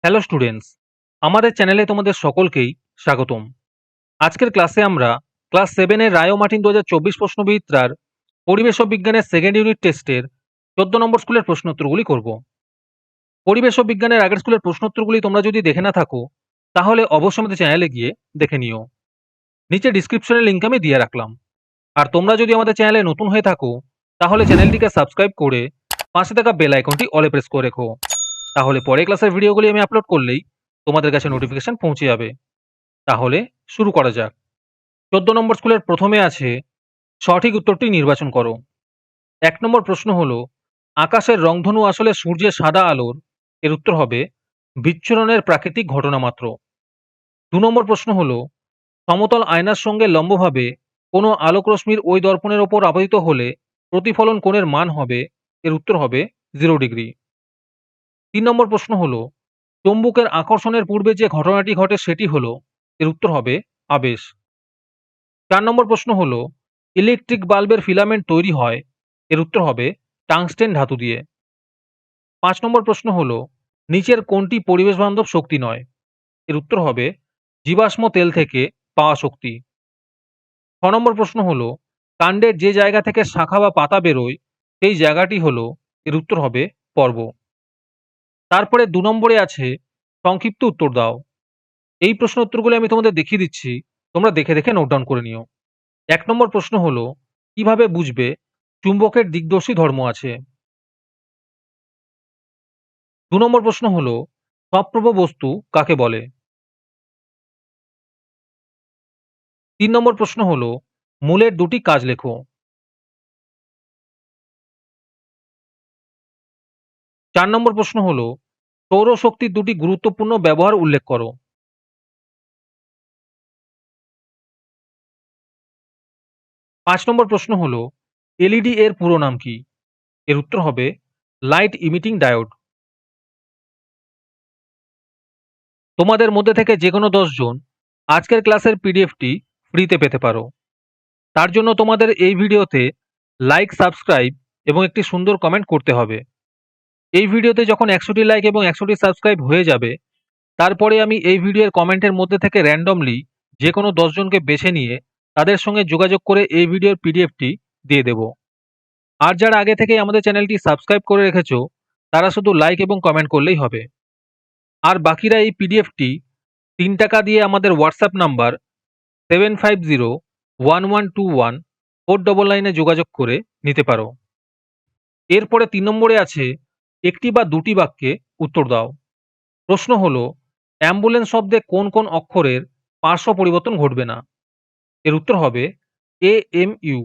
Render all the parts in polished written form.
Hello students, আমাদের চ্যানেলে তোমাদের সকলকেই স্বাগতম। আজকের ক্লাসে আমরা ক্লাস 7 এর রায় ও মার্টিন 2024 প্রশ্নবিচিত্রার পরিবেশ ও বিজ্ঞানের সেকেন্ড ইউনিট টেস্টের 14 নম্বর স্কুলের প্রশ্নোত্তরগুলি করব। পরিবেশ ও বিজ্ঞানের আগের স্কুলের প্রশ্নোত্তরগুলি তোমরা যদি দেখে না থাকো তাহলে অবশ্যই আমাদের চ্যানেলে গিয়ে দেখে নিও। নিচে ডিসক্রিপশনে লিঙ্ক আমি দিয়ে রাখলাম। আর তোমরা যদি আমাদের চ্যানেলে নতুন হয়ে থাকো তাহলে চ্যানেলটিকে সাবস্ক্রাইব করে পাশে থাকা বেল আইকনটি অলে প্রেস করে রেখো। তাহলে পরে ক্লাসের ভিডিওগুলি আমি আপলোড করলেই তোমাদের কাছে নোটিফিকেশন পৌঁছে যাবে। তাহলে শুরু করা যাক। 14 নম্বর স্কুলের প্রথমে আছে সঠিক উত্তরটি নির্বাচন করো। 1 নম্বর প্রশ্ন হলো আকাশের রংধনু আসলে সূর্যের সাদা আলোর। এর উত্তর হবে বিচ্ছুরণের প্রাকৃতিক ঘটনা মাত্র। 2 নম্বর প্রশ্ন হলো সমতল আয়নার সঙ্গে লম্বভাবে কোনো আলোক রশ্মির ওই দর্পণের ওপর আপতিত হলে প্রতিফলন কোণের মান হবে। এর উত্তর হবে 0 ডিগ্রি। 3 নম্বর প্রশ্ন হলো চৌম্বকের আকর্ষণের পূর্বে যে ঘটনাটি ঘটে সেটি হলো। এর উত্তর হবে আবেশ। 4 নম্বর প্রশ্ন হলো ইলেকট্রিক বাল্বের ফিলামেন্ট তৈরি হয়। এর উত্তর হবে টাংস্টেন ধাতু দিয়ে। 5 নম্বর প্রশ্ন হলো নিচের কোনটি পরিবেশ বান্ধব শক্তি নয়। এর উত্তর হবে জীবাশ্ম তেল থেকে পাওয়া শক্তি। 6 নম্বর প্রশ্ন হলো কাণ্ডের যে জায়গা থেকে শাখা বা পাতা বেরোয় সেই জায়গাটি হলো। এর উত্তর হবে পর্ব। তারপরে 2 নম্বরে আছে সংক্ষিপ্ত উত্তর দাও। এই প্রশ্ন উত্তরগুলো আমি তোমাদের দেখিয়ে দিচ্ছি, তোমরা দেখে দেখে নোট ডাউন করে নিও। 1 নম্বর প্রশ্ন হলো কিভাবে বুঝবে চুম্বকের দিকদর্শী ধর্ম আছে। 2 নম্বর প্রশ্ন হলো সপ্রভ বস্তু কাকে বলে। 3 নম্বর প্রশ্ন হলো মূলের দুটি কাজ লেখো। 4 নম্বর প্রশ্ন হলো সৌরশক্তির দুটি গুরুত্বপূর্ণ ব্যবহার উল্লেখ করো। 5 নম্বর প্রশ্ন হলো এলইডি এর পুরো নাম কি। এর উত্তর হবে লাইট ইমিটিং ডায়োড। তোমাদের মধ্যে থেকে যে কোনো 10 জন আজকের ক্লাসের পিডিএফটি ফ্রিতে পেতে পারো। তার জন্য তোমাদের এই ভিডিওতে লাইক, সাবস্ক্রাইব এবং একটি সুন্দর কমেন্ট করতে হবে। এই ভিডিওতে যখন 100টি লাইক এবং 100টি সাবস্ক্রাইব হয়ে যাবে তারপরে আমি এই ভিডিওর কমেন্টের মধ্যে থেকে র্যান্ডমলি যে কোনো 10 জনকে বেছে নিয়ে তাদের সঙ্গে যোগাযোগ করে এই ভিডিওর পিডিএফটি দিয়ে দেব। আর যারা আগে থেকেই আমাদের চ্যানেলটি সাবস্ক্রাইব করে রেখেছো তারা শুধু লাইক এবং কমেন্ট করলেই হবে। আর বাকিরা এই পিডিএফটি 3 টাকা দিয়ে আমাদের হোয়াটসঅ্যাপ নাম্বার 7501121499 যোগাযোগ করে নিতে পারো। এরপরে 3 নম্বরে আছে একটি বা দুটি বাক্যে উত্তর দাও। প্রশ্ন হলো অ্যাম্বুলেন্স শব্দে কোন কোন অক্ষরের পার্শ্ব পরিবর্তন ঘটবে না। এর উত্তর হবে AMU।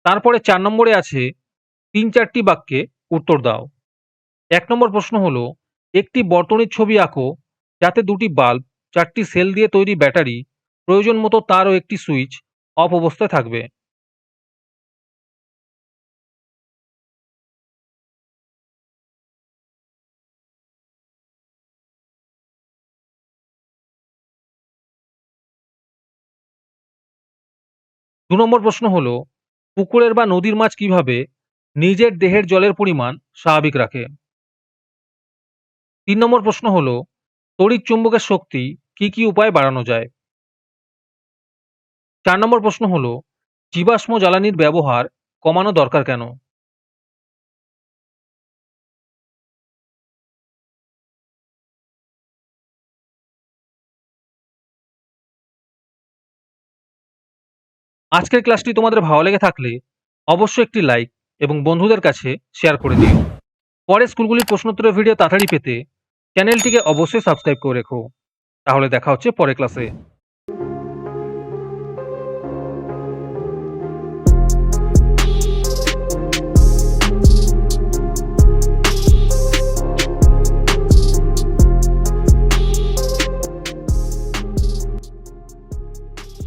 তারপরে 4 নম্বরে আছে 3-4টি বাক্যে উত্তর দাও। 1 নম্বর প্রশ্ন হলো একটি বর্তনীর ছবি আঁকো যাতে দুটি বাল্ব, 4টি সেল দিয়ে তৈরি ব্যাটারি, প্রয়োজন মতো তার ও একটি সুইচ অফ অবস্থায় থাকবে। 2 নম্বর প্রশ্ন হলো পুকুরের বা নদীর মাছ কিভাবে নিজের দেহের জলের পরিমাণ স্বাভাবিক রাখে। 3 নম্বর প্রশ্ন হলো তড়িৎ চুম্বকের শক্তি কি কি উপায়ে বাড়ানো যায়। 4 নম্বর প্রশ্ন হলো জীবাশ্ম জ্বালানির ব্যবহার কমানো দরকার কেন। আজকের ক্লাসটি তোমাদের ভালো লেগে থাকলে অবশ্যই একটি লাইক এবং বন্ধুদের কাছে শেয়ার করে দিও। পরের স্কুলগুলির প্রশ্নোত্তরের ভিডিও তাড়াতাড়ি পেতে চ্যানেলটিকে অবশ্যই সাবস্ক্রাইব করে রেখো। তাহলে দেখা হচ্ছে পরের ক্লাসে।